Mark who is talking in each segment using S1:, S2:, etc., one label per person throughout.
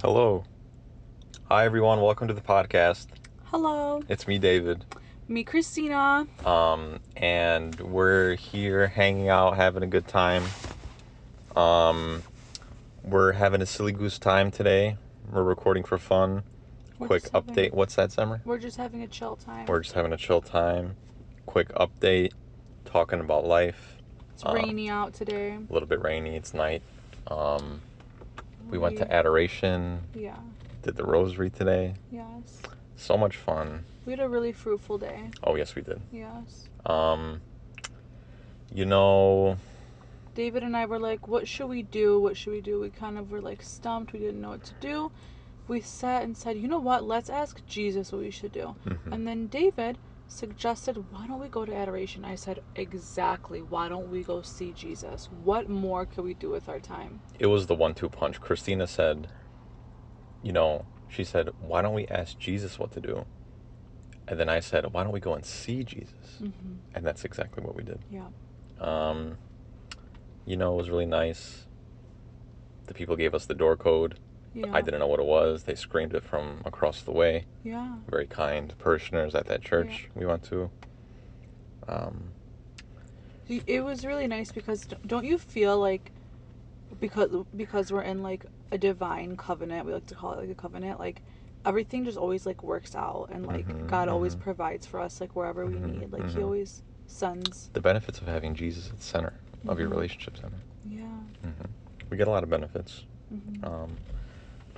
S1: Hello. Hi, everyone. Welcome to the podcast.
S2: Hello.
S1: It's me, David.
S2: Me, Kristina.
S1: And we're here hanging out, having a good time. We're having a silly goose time today. We're recording for fun. Quick update. What's that, Summer?
S2: We're just having a chill time.
S1: We're just having a chill time. Quick update. Talking about life.
S2: It's rainy out today.
S1: A little bit rainy. It's night. We went to adoration.
S2: Yeah.
S1: Did the rosary today.
S2: Yes.
S1: So much fun.
S2: We had a really fruitful day.
S1: Oh, yes, we did.
S2: Yes.
S1: David
S2: and I were like, what should we do? What should we do? We kind of were like stumped. We didn't know what to do. We sat and said, you know what? Let's ask Jesus what we should do.
S1: Mm-hmm.
S2: And then David suggested, why don't we go to adoration? I said, exactly. Why don't we go see Jesus? What more could we do with our time?
S1: It was the 1-2 punch. Kristina said, she said, why don't we ask Jesus what to do? And then I said, why don't we go and see Jesus?
S2: Mm-hmm.
S1: And that's exactly what we did.
S2: Yeah.
S1: It was really nice. The people gave us the door code.
S2: Yeah.
S1: I didn't know what it was. They screamed it from across the way.
S2: Yeah.
S1: Very kind parishioners at that church we went to.
S2: It was really nice because don't you feel like because we're in like a divine covenant, we like to call it like a covenant, like everything just always like works out, and like God always provides for us like wherever we need, like He always sends.
S1: The benefits of having Jesus at the center of your relationship center.
S2: Yeah.
S1: We get a lot of benefits.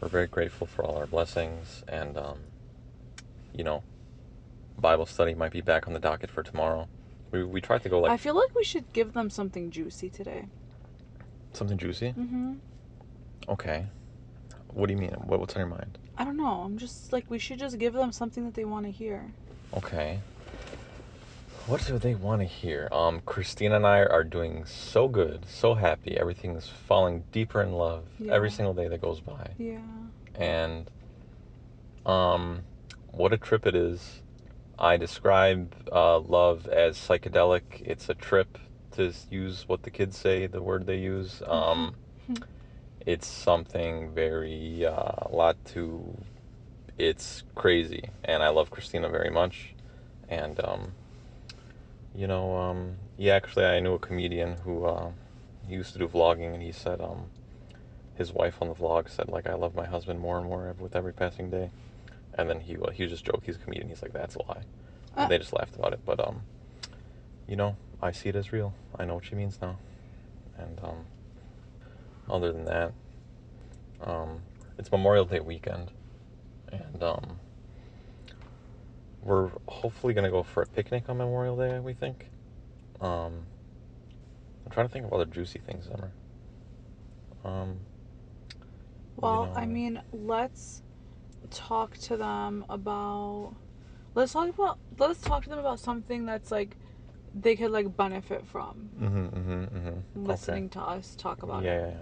S1: We're very grateful for all our blessings, and Bible study might be back on the docket for tomorrow. We tried to go
S2: I feel like we should give them something juicy today.
S1: Something juicy? Okay. What do you mean? What's on your mind?
S2: I don't know. I'm just like, we should just give them something that they want to hear.
S1: Okay. What do they want to hear? Kristina and I are doing so good, so happy. Everything's falling deeper in love every single day that goes by.
S2: Yeah.
S1: And what a trip it is. I describe love as psychedelic. It's a trip, to use what the kids say, the word they use. It's something very, it's crazy. And I love Kristina very much. And, actually I knew a comedian who, he used to do vlogging, and he said, his wife on the vlog said, like, I love my husband more and more with every passing day. And then he was just joking. He's a comedian. He's like, that's a lie. And they just laughed about it. But, I see it as real. I know what she means now. And, other than that, it's Memorial Day weekend. And, we're hopefully going to go for a picnic on Memorial Day, we think. I'm trying to think of other juicy things, Summer.
S2: I mean, let's talk to them about something that's like they could like benefit from listening to us talk about it.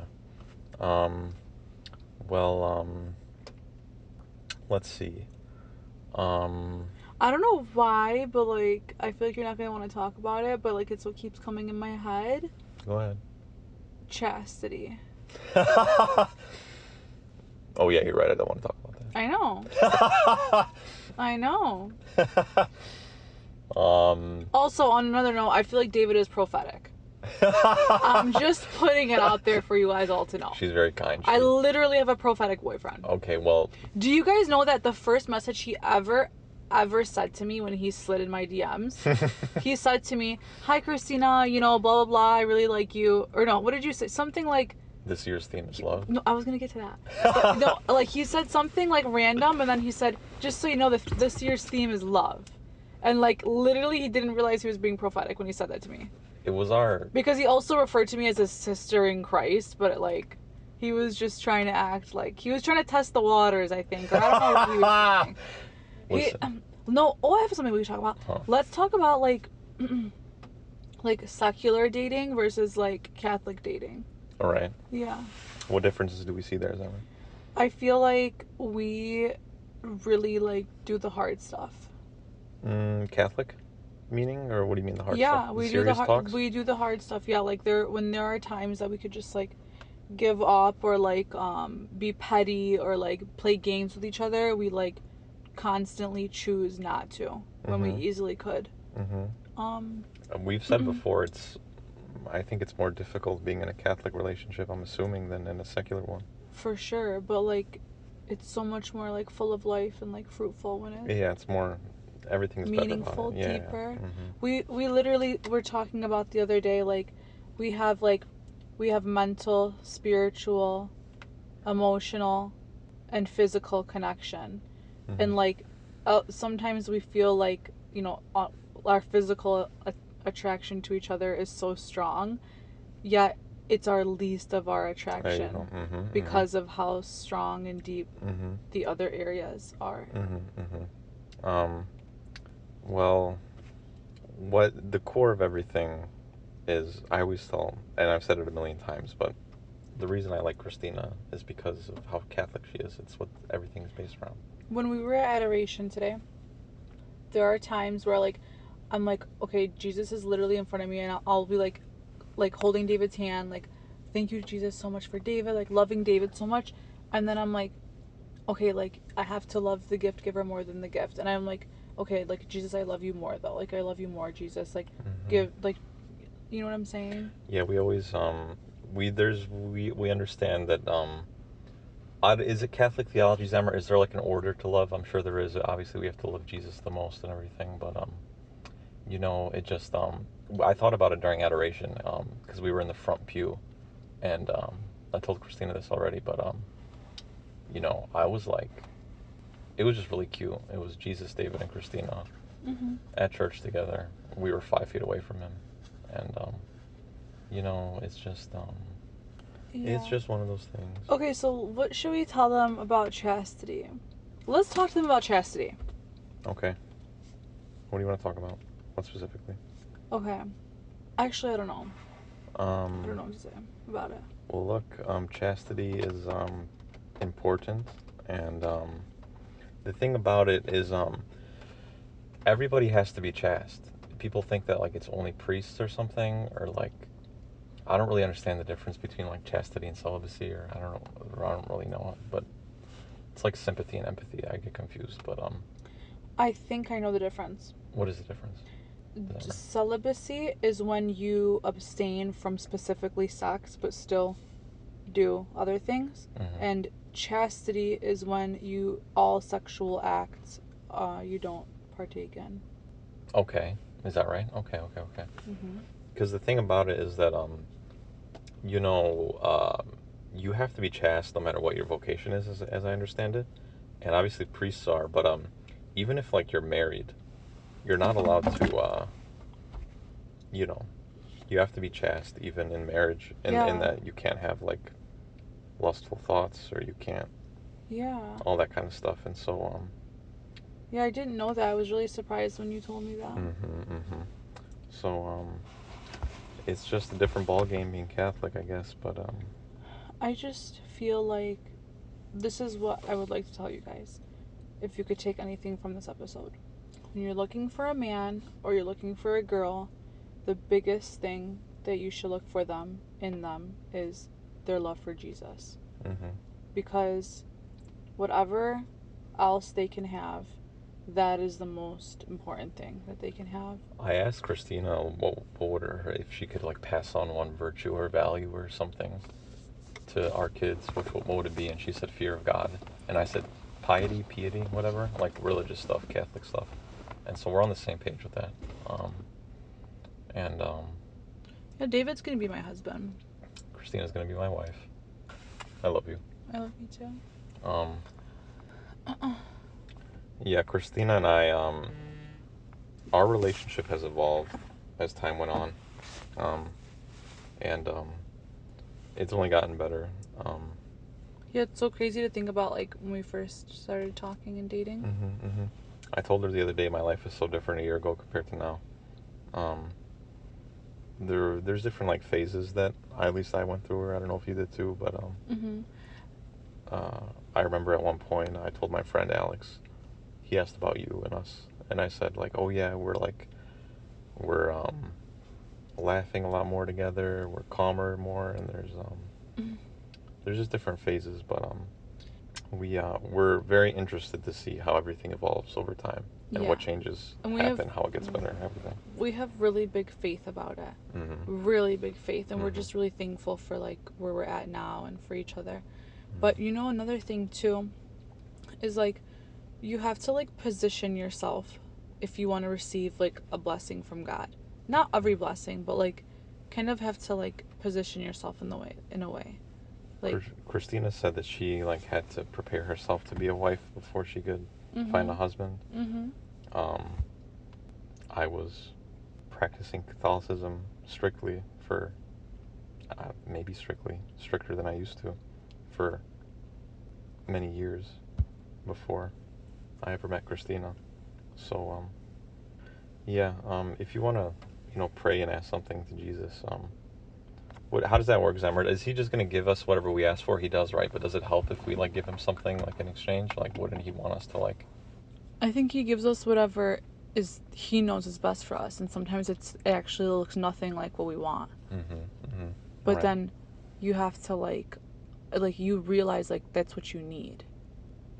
S1: Let's see.
S2: I don't know why, but like I feel like you're not gonna want to talk about it, but like it's what keeps coming in my head.
S1: Go ahead.
S2: Chastity.
S1: Oh yeah, you're right. I don't want to talk about that.
S2: I know. I know. Also, on another note, I feel like David is prophetic. I'm just putting it out there for you guys all to know.
S1: She's very kind.
S2: I literally have a prophetic boyfriend.
S1: Okay, well.
S2: Do you guys know that the first message he ever said to me when he slid in my DMs, he said to me, "Hi, Kristina, blah, blah, blah, I really like you." Or no, what did you say? Something like,
S1: this year's theme is love.
S2: No, I was going to get to that. But, no, like he said something like random, and then he said, just so you know, this year's theme is love. And like literally he didn't realize he was being prophetic when he said that to me.
S1: It was our...
S2: Because he also referred to me as a sister in Christ, but like he was just trying to act like... He was trying to test the waters, I think. Or I don't know what he was doing. I have something we can talk about.
S1: Huh.
S2: Let's talk about like like secular dating versus like Catholic dating.
S1: All right.
S2: Yeah.
S1: What differences do we see there, Zara?
S2: I feel like we really like do the hard stuff.
S1: Catholic meaning, or what do you mean the hard stuff?
S2: Yeah, we do the hard stuff. Yeah, like when there are times that we could just like give up or like be petty or like play games with each other, we like constantly choose not to when we
S1: Mm-hmm.
S2: easily could.
S1: Mm-hmm.
S2: Um,
S1: We've said before, I think it's more difficult being in a Catholic relationship, I'm assuming, than in a secular one.
S2: for sure, but like it's so much more like full of life and like fruitful when it's
S1: Yeah, it's more, everything's better about it.
S2: meaningful,
S1: Yeah.
S2: deeper.
S1: Mm-hmm.
S2: We literally were talking about the other day we have like we have mental, spiritual, emotional, and physical connection.
S1: Mm-hmm.
S2: And like sometimes we feel like, you know, our physical attraction to each other is so strong, yet it's our least of our
S1: There you go.
S2: attraction
S1: Mm-hmm. Mm-hmm.
S2: because of how strong and deep
S1: Mm-hmm.
S2: the other areas are.
S1: Mm-hmm. Mm-hmm. Well, what the core of everything is, I always tell, and I've said it a million times, but the reason I like Christina is because of how Catholic she is. It's what everything is based around.
S2: When we were at adoration today, there are times where like I'm like, okay, Jesus is literally in front of me, and I'll be like holding David's hand, like, thank you, Jesus, so much for David, like loving David so much. And then I'm like, okay, like I have to love the gift giver more than the gift. And I'm like, okay, like Jesus, I love you more though. Like I love you more, Jesus. Like
S1: Mm-hmm.
S2: give like, you know what I'm saying?
S1: Yeah, we always we understand that is it Catholic theology, Zemmer? Is there like an order to love? I'm sure there is. Obviously, we have to love Jesus the most and everything, but it just I thought about it during adoration because we were in the front pew, and I told Christina this already, but I was like, it was just really cute. It was Jesus, David, and Christina
S2: Mm-hmm.
S1: at church together. We were 5 feet away from him, and it's
S2: Yeah.
S1: just one of those things.
S2: Okay, so what should we tell them about chastity? Let's talk to them about chastity.
S1: Okay. What do you want to talk about? What specifically?
S2: Okay. Actually, I don't know. I don't
S1: Um,
S2: know what to say about it.
S1: well, look, chastity is important, and the thing about it is everybody has to be chaste. People think that like it's only priests or something, or like I don't really understand the difference between like chastity and celibacy, or I don't know, or I don't really know it, but it's like sympathy and empathy. I get confused, but
S2: I think I know the difference.
S1: what is the difference?
S2: Celibacy is when you abstain from specifically sex but still do other things.
S1: Mm-hmm.
S2: And chastity is when you all sexual acts you don't partake in.
S1: Okay, is that right? Okay, okay, okay.
S2: Mm-hmm.
S1: Because the thing about it is that you know, you have to be chaste no matter what your vocation is, as I understand it, and obviously priests are. But even if like you're married, you're not allowed to. You know, you have to be chaste even in marriage, in
S2: Yeah.
S1: that you can't have like lustful thoughts, or you can't
S2: Yeah.
S1: all that kind of stuff. And so
S2: Yeah, I didn't know that. I was really surprised when you told me that.
S1: mm-hmm, mm-hmm. So it's just a different ball game being Catholic, I guess. But
S2: I just feel like this is what I would like to tell you guys. If you could take anything from this episode. When you're looking for a man or you're looking for a girl, the biggest thing that you should look for them in them is their love for Jesus.
S1: mm-hmm.
S2: Because whatever else they can have, that is the most important thing that they can have.
S1: I asked Christina what would if she could like pass on one virtue or value or something to our kids, what would it be? And she said fear of God. And I said piety, whatever, like religious stuff, Catholic stuff. And so we're on the same page with that. Um, and
S2: Yeah, David's gonna be my husband.
S1: Christina's gonna be my wife. I love you.
S2: I love you too.
S1: Um, yeah, Christina and I, our relationship has evolved as time went on, um, and it's only gotten better.
S2: Yeah, it's so crazy to think about like when we first started talking and dating.
S1: Mm-hmm, mm-hmm. I told her the other day my life is so different a year ago compared to now. Um, there's different like phases that at least I went through. Or I don't know if you did too, but
S2: Mm-hmm.
S1: I remember at one point I told my friend Alex. He asked about you and us, and I said like, oh yeah, we're laughing a lot more together. We're calmer more, and there's there's just different phases, but we're very interested to see how everything evolves over time and
S2: Yeah.
S1: what changes
S2: And
S1: happen, how it gets better, and everything.
S2: we have really big faith about it.
S1: Mm-hmm.
S2: Really big faith, and we're
S1: Mm-hmm.
S2: just really thankful for like where we're at now and for each other. But
S1: Mm-hmm.
S2: you know, another thing too is like you have to like position yourself if you want to receive like a blessing from God. Not every blessing, but like kind of have to like position yourself in a way. Like
S1: Christina said that she like had to prepare herself to be a wife before she could find a
S2: mhm.
S1: husband.
S2: Mhm.
S1: Um, I was practicing Catholicism strictly for maybe stricter than I used to for many years before I ever met Christina. So yeah, if you want to, pray and ask something to Jesus, how does that work, Zemmer? Is he just going to give us whatever we ask for? He does, right? But does it help if we like give him something like in exchange? Like, wouldn't he want us to like?
S2: I think he gives us whatever is he knows is best for us, and sometimes it actually looks nothing like what we want.
S1: Mm-hmm. Mm-hmm.
S2: But
S1: Right.
S2: then you have to like you realize like that's what you need.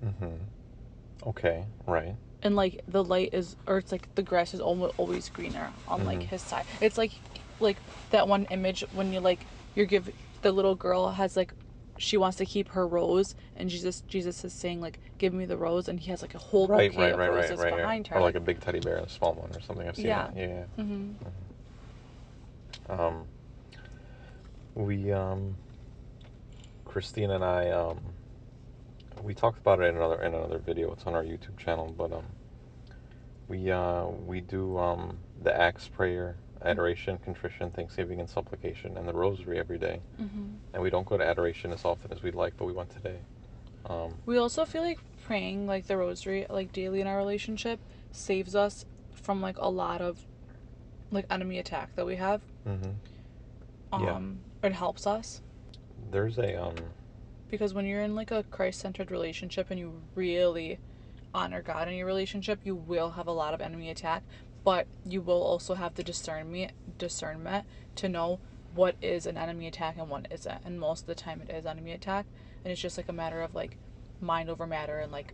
S1: Mm-hmm. Okay. Right.
S2: And like the light is, or it's like the grass is always greener on like
S1: Mm-hmm.
S2: his side. It's like that one image when you like you're give the little girl has like she wants to keep her rose, and Jesus is saying like give me the rose, and he has like a whole
S1: Right.
S2: bouquet
S1: Right.
S2: of
S1: Right. Right.
S2: roses
S1: Right. Yeah.
S2: behind
S1: Or
S2: her.
S1: like a big teddy bear, a small one, or something. I've seen
S2: Yeah.
S1: that. Yeah.
S2: Mhm.
S1: Yeah. We Christine and I we talked about it in another video. It's on our YouTube channel, but we do the Acts prayer, adoration, contrition, thanksgiving, and supplication, and the rosary every day.
S2: Mhm.
S1: And we don't go to adoration as often as we'd like, but we went today.
S2: We also feel like praying like the rosary like daily in our relationship saves us from like a lot of like enemy attack that we have.
S1: Mm-hmm. Yeah.
S2: It helps us
S1: There's a
S2: because when you're in like a Christ-centered relationship and you really honor God in your relationship, you will have a lot of enemy attack, but you will also have the discernment to know what is an enemy attack and what isn't. And most of the time it is enemy attack, and it's just like a matter of like mind over matter and like,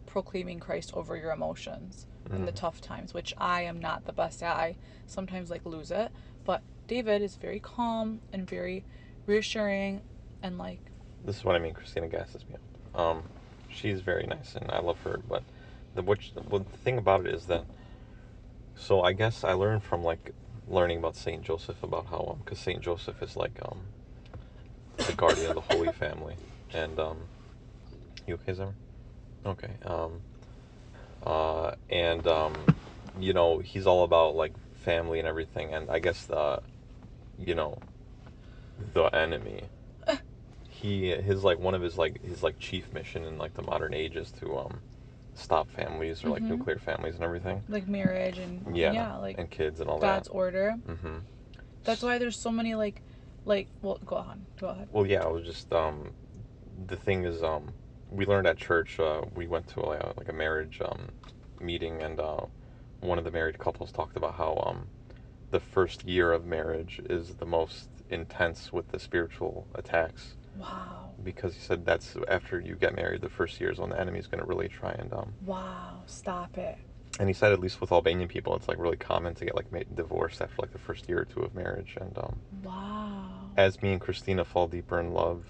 S2: proclaiming Christ over your emotions in the
S1: mm,
S2: tough times, which I am not the best at. I sometimes like lose it, but David is very calm and very reassuring and like
S1: this is what I mean. Christina gasses me up. She's very nice and I love her, but the thing about it is that, so I guess I learned from like learning about Saint Joseph about how because Saint Joseph is like the guardian of the Holy Family, and you okay, Zimmer? Okay. And he's all about like family and everything, and I guess you know the enemy, his like one of his like chief mission in like the modern age is to stop families or like
S2: mm-hmm,
S1: nuclear families and everything.
S2: like marriage and
S1: Yeah,
S2: yeah, like
S1: and kids and all that.
S2: God's order.
S1: Mm-hmm.
S2: That's why there's so many like well go on. Go ahead.
S1: Well, yeah, it was just the thing is we learned at church, we went to like a marriage meeting, and one of the married couples talked about how the first year of marriage is the most intense with the spiritual attacks,
S2: Wow.
S1: because he said that's after you get married, the first year is when the enemy's going to really try
S2: Wow. Stop it.
S1: and he said at least with Albanian people it's like really common to get like divorced after like the first year or two of marriage, and
S2: Wow.
S1: as me and Christina fall deeper in love,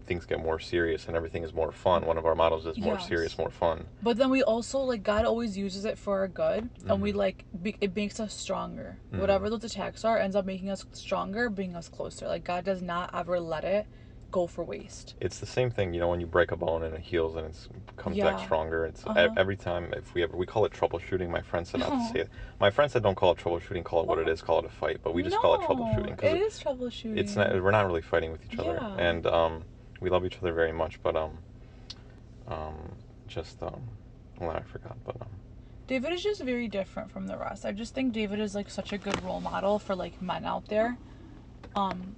S1: things get more serious and everything is more fun. One of our mottos is more serious,
S2: Yes.
S1: more fun.
S2: But then we also like God always uses it for our good, and we
S1: Mm-hmm.
S2: like it makes us stronger.
S1: Mm-hmm.
S2: Whatever those attacks are ends up making us stronger, bringing us closer. Like God does not ever let it go for waste.
S1: It's the same thing, when you break a bone and it heals and it comes back
S2: Yeah.
S1: stronger. It's
S2: Uh-huh.
S1: every time, if we call it troubleshooting. My friend said not to say
S2: No.
S1: it. My friend said don't call it troubleshooting, call it what it
S2: Well,
S1: is, call it a fight. But we just call it troubleshooting
S2: no.
S1: because
S2: It is
S1: it's not.
S2: troubleshooting.
S1: We're not really fighting with each other,
S2: Yeah.
S1: and we love each other very much. But just well, I forgot. But
S2: David is just very different from the rest. I just think David is like such a good role model for like men out there. Um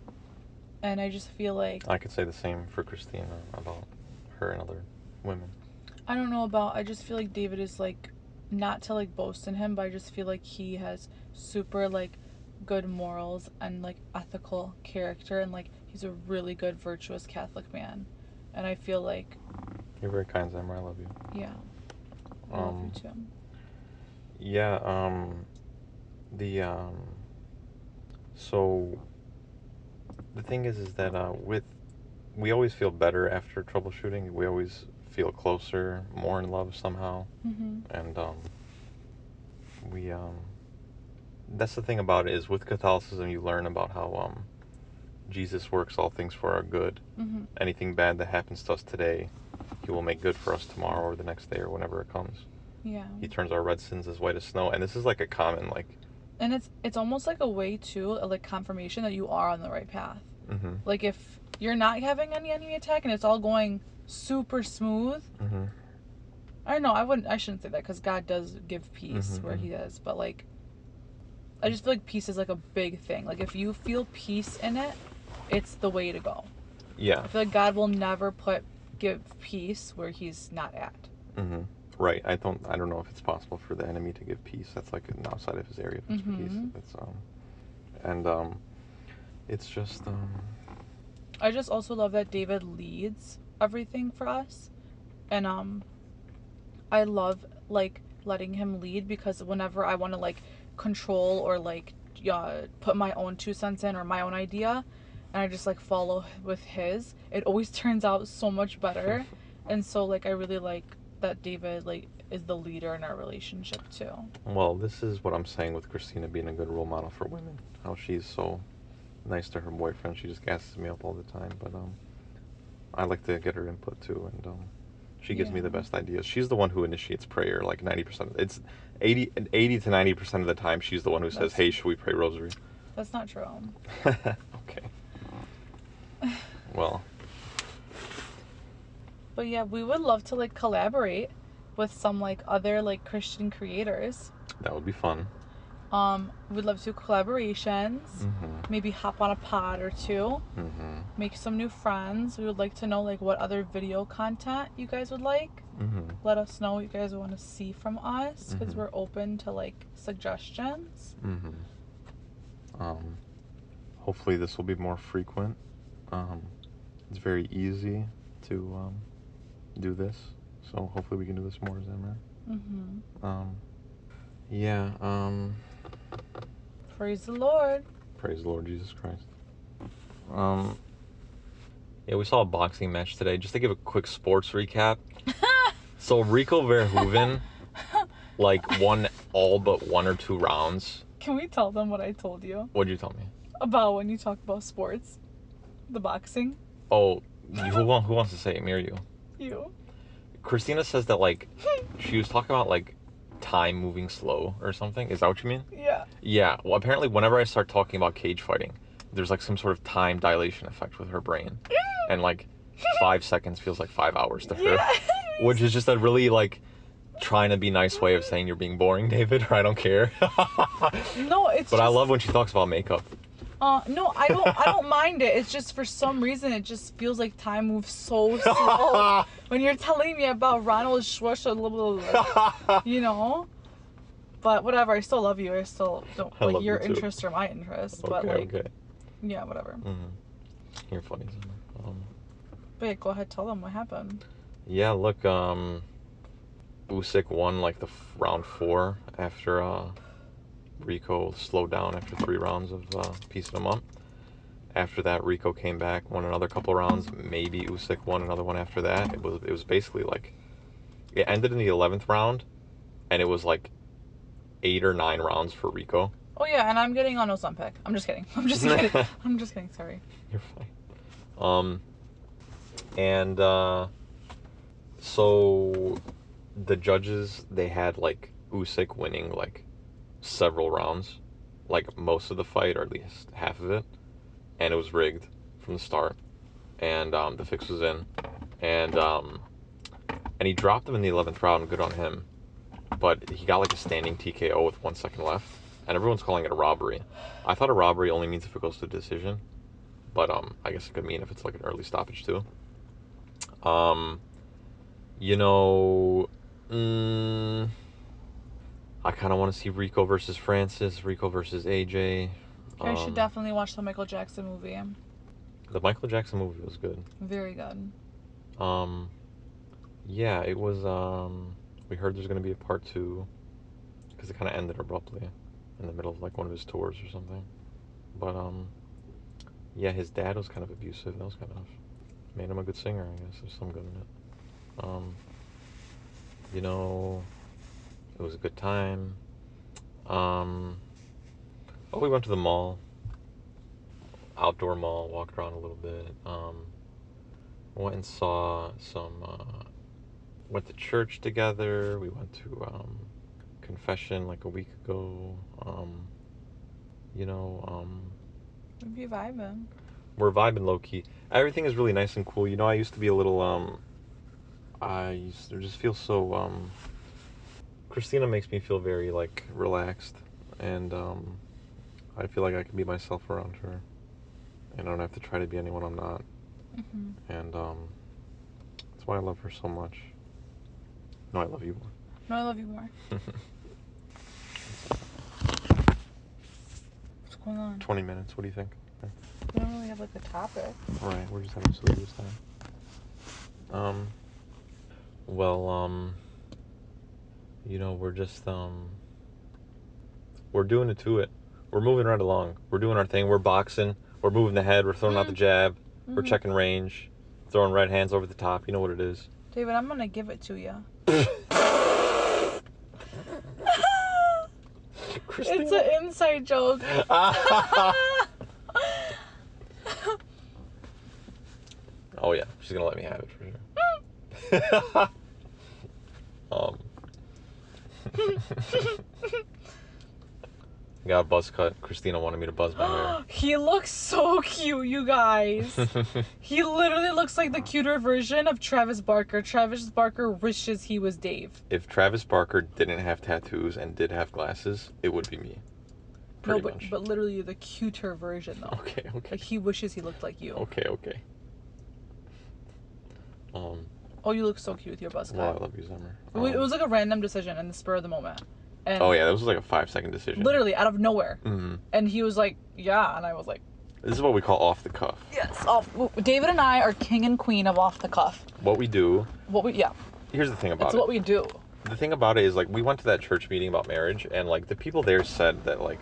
S2: and I just feel like
S1: I could say the same for Christina about her and other women.
S2: I just feel like David is like not to like boast in him, but I just feel like he has super like good morals and like ethical character, and like he's a really good, virtuous Catholic man. And I feel like...
S1: You're very kind, Zamra. I love you.
S2: Yeah. I love you too.
S1: Yeah, the, so the thing is that, we always feel better after troubleshooting. We always feel closer, more in love somehow.
S2: Mm-hmm.
S1: And, we, that's the thing about it, is with Catholicism you learn about how, Jesus works all things for our good.
S2: Mm-hmm.
S1: Anything bad that happens to us today, he will make good for us tomorrow or the next day or whenever it comes.
S2: Yeah.
S1: He turns our red sins as white as snow. And this is like a common, like...
S2: And it's almost like a way, too, like confirmation that you are on the right path.
S1: Mm-hmm.
S2: Like, if you're not having any enemy attack and it's all going super smooth...
S1: Mm-hmm.
S2: I don't know, I shouldn't say that, because God does give peace where he is. But, like, I just feel like peace is, like, a big thing. Like, if you feel peace in it, it's the way to go.
S1: Yeah.
S2: I feel like God will never give peace where he's not at.
S1: Mm-hmm. Right. I don't know if it's possible for the enemy to give peace. That's like outside of his area of expertise. It's it's just
S2: I just also love that David leads everything for us. And I love, like, letting him lead, because whenever I want to, like, control or, like, put my own 2 cents in or my own idea, and I just, like, follow with his, it always turns out so much better. And so, like, I really like that David, like, is the leader in our relationship too.
S1: Well, this is what I'm saying with Kristina being a good role model for women. How she's so nice to her boyfriend. She just gasses me up all the time. But I like to get her input too, and she gives me the best ideas. She's the one who initiates prayer, like 90%. It's 80 to 90% of the time she's the one who says, "Hey, should we pray rosary?"
S2: That's not true.
S1: Okay. Well.
S2: But yeah, we would love to, like, collaborate with some, like, other, like, Christian creators.
S1: That would be fun.
S2: We'd love to do collaborations.
S1: Mm-hmm.
S2: Maybe hop on a pod or 2.
S1: Mm-hmm.
S2: Make some new friends. We would like to know, like, what other video content you guys would like.
S1: Mm-hmm.
S2: Let us know what you guys want to see from us, because we're open to, like, suggestions.
S1: Mm-hmm. Hopefully this will be more frequent. It's very easy to do this, so hopefully we can do this more, Zamra. Yeah.
S2: Praise the Lord.
S1: Praise the Lord Jesus Christ. Yeah, we saw a boxing match today. Just to give a quick sports recap. So Rico Verhoeven, like, won all but 1 or 2 rounds.
S2: Can we tell them what I told you?
S1: What'd you tell me?
S2: About when you talk about sports? The boxing?
S1: Oh, who wants to say it, me or you?
S2: You.
S1: Kristina says that, like, she was talking about, like, time moving slow or something. Is that what you mean?
S2: Yeah.
S1: Yeah. Well, apparently whenever I start talking about cage fighting, there's, like, some sort of time dilation effect with her brain. And, like, 5 seconds feels like 5 hours to her. Yeah. Which is just a really, like, trying to be nice way of saying you're being boring, David, or I don't care.
S2: No, it's
S1: But I love when she talks about makeup.
S2: No, I don't mind it. It's just, for some reason, it just feels like time moves so slow. When you're telling me about Ronald Schwarzenegger, you know? But whatever, I still love you. I still don't, like, your interests are my interests.
S1: Okay,
S2: but, like,
S1: okay.
S2: Yeah, whatever.
S1: Mm-hmm. You're funny.
S2: But yeah, go ahead, tell them what happened.
S1: Yeah, look, Usyk won, like, the round 4 after, Rico slowed down after 3 rounds of piecing him up. After that, Rico came back, won another couple rounds. Maybe Usyk won another one after that. It was basically like, it ended in the 11th round, and it was like 8 or 9 rounds for Rico.
S2: Oh yeah, and I'm getting on Ozempic. I'm just kidding. I'm just kidding. Sorry.
S1: You're fine. So the judges, they had, like, Usyk winning, like, several rounds, like most of the fight, or at least half of it, and it was rigged from the start, and the fix was in, and he dropped him in the 11th round. Good on him, but he got, like, a standing TKO with 1 second left, and everyone's calling it a robbery. I thought a robbery only means if it goes to decision, but I guess it could mean if it's, like, an early stoppage too. You know, I kind of want to see Rico versus Francis, Rico versus AJ.
S2: I should definitely watch the Michael Jackson movie.
S1: The Michael Jackson movie was good.
S2: Very good.
S1: Yeah, it was. We heard there's gonna be a part 2 because it kind of ended abruptly in the middle of like one of his tours or something. But yeah, his dad was kind of abusive. That was kind of made him a good singer, I guess. There's some good in it. You know, it was a good time. Oh, we went to the mall, outdoor mall, walked around a little bit. Went and saw some. Went to church together. We went to confession like a week ago. You know,
S2: We'd be vibing.
S1: we're vibing low key. Everything is really nice and cool. You know, I used to be a little I used to just feel so Kristina makes me feel very like relaxed, and I feel like I can be myself around her, and I don't have to try to be anyone I'm not. And that's why I love her so much. No, I love you more.
S2: No, I love you more. What's going on?
S1: 20 minutes. What do you think?
S2: We don't really have like a topic.
S1: Right, we're just having silly this time. Well, you know, we're just we're doing it to it. We're moving right along. We're doing our thing. We're boxing. We're moving the head. We're throwing out the jab. We're checking range. Throwing right hands over the top. You know what it is.
S2: David, I'm gonna give it to you. It's an inside joke.
S1: Oh yeah, she's gonna let me have it for sure. Got a buzz cut. Kristina wanted me to buzz my hair.
S2: He looks so cute, you guys. He literally looks like the cuter version of Travis Barker. Travis Barker wishes he was Dave.
S1: If Travis Barker didn't have tattoos and did have glasses, it would be me. Pretty much.
S2: But literally the cuter version though.
S1: Okay.
S2: Like he wishes he looked like you.
S1: Okay.
S2: Oh, you look so cute with your buzz cut.
S1: Well, I love you, Summer.
S2: It was like a random decision in the spur of the moment. And
S1: oh yeah, that was like a 5-second decision.
S2: literally out of nowhere.
S1: Mm-hmm.
S2: And he was like, yeah, and I was like,
S1: this is what we call off the cuff.
S2: yes. David and I are king and queen of off the cuff.
S1: What we do.
S2: Here's
S1: the thing about
S2: it's
S1: it.
S2: what we do.
S1: The thing about it is like we went to that church meeting about marriage, and like the people there said that like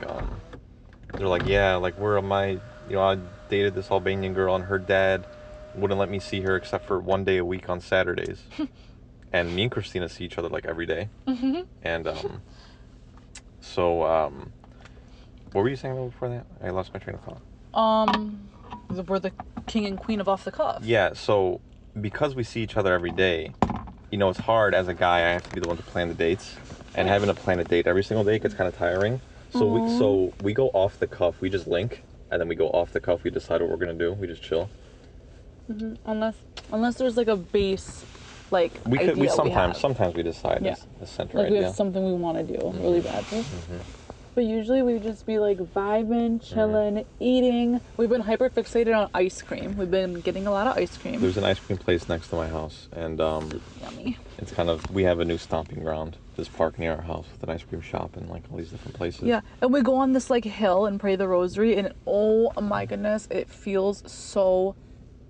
S1: they're like, yeah, like I dated this Albanian girl, and her dad wouldn't let me see her except for one day a week on Saturdays. And me and Kristina see each other like every day. Mm-hmm. And so what were you saying before that? I lost my train of thought.
S2: We're the king and queen of off the cuff.
S1: Yeah, so because we see each other every day, you know, it's hard as a guy. I have to be the one to plan the dates, and having to plan a date every single day gets kind of tiring. So we go off the cuff. We just link, and then we go off the cuff. We decide what we're gonna do. We just chill.
S2: Mm-hmm. Unless there's like a base, like
S1: we sometimes we decide the center
S2: like
S1: idea.
S2: we have something we want to do really badly. Mm-hmm. But usually we just be like vibing, chilling, eating. We've been hyper fixated on ice cream. We've been getting a lot of ice cream.
S1: There's an ice cream place next to my house, and
S2: yummy.
S1: It's kind of, we have a new stomping ground. This park near our house with an ice cream shop and like all these different places.
S2: Yeah, and we go on this like hill and pray the rosary, and oh my goodness, it feels so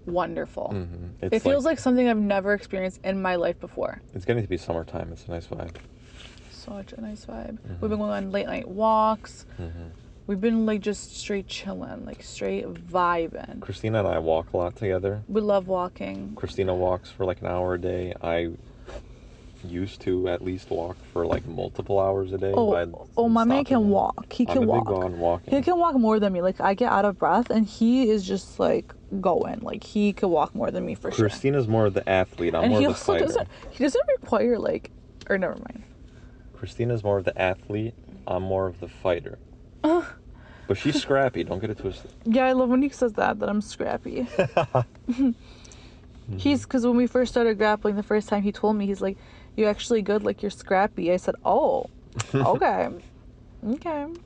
S2: wonderful.
S1: Mm-hmm.
S2: It feels like something I've never experienced in my life before.
S1: It's getting to be summertime. It's a nice vibe.
S2: Such a nice vibe. Mm-hmm. We've been going on late night walks. Mm-hmm. We've been like just straight chilling, like straight vibing.
S1: Kristina and I walk a lot together.
S2: We love walking.
S1: Kristina walks for like an hour a day. I used to at least walk for like multiple hours a day.
S2: My man can walk. He can walk.
S1: I'm a big on walking.
S2: He can walk more than me. Like I get out of breath, and he is just like going. Like he could walk more than me for sure.
S1: Kristina's more of the athlete. I'm more of the fighter.
S2: He doesn't require like, or never mind.
S1: Christina's more of the athlete. I'm more of the fighter. But she's scrappy. Don't get it twisted.
S2: Yeah, I love when he says that I'm scrappy. Because when we first started grappling, the first time he told me, he's like, "You're actually good. Like you're scrappy." I said, "Oh, okay, okay."
S1: You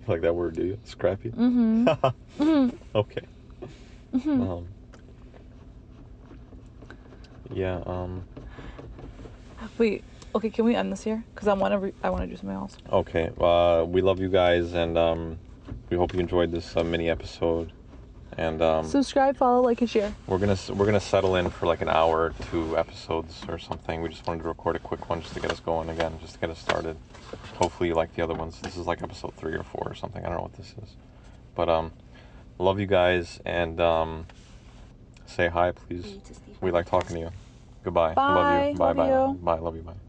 S1: like that word, do you? Scrappy.
S2: Mm-hmm. Mm-hmm.
S1: Okay.
S2: Mm-hmm.
S1: Yeah.
S2: Wait. Okay, can we end this here? Because I want to do something else.
S1: Okay. We love you guys, and we hope you enjoyed this mini episode. And
S2: subscribe, follow, like, and share.
S1: we're gonna settle in for like an hour, 2 episodes or something. We just wanted to record a quick one just to get us going again, just to get us started. Hopefully you like the other ones. This is like episode 3 or 4 or something. I don't know what this is. But love you guys, and say hi, please. We like talking to you. Goodbye.
S2: Bye.
S1: Love you. Bye.
S2: Love
S1: Bye.
S2: you.
S1: Bye. Love you. Bye.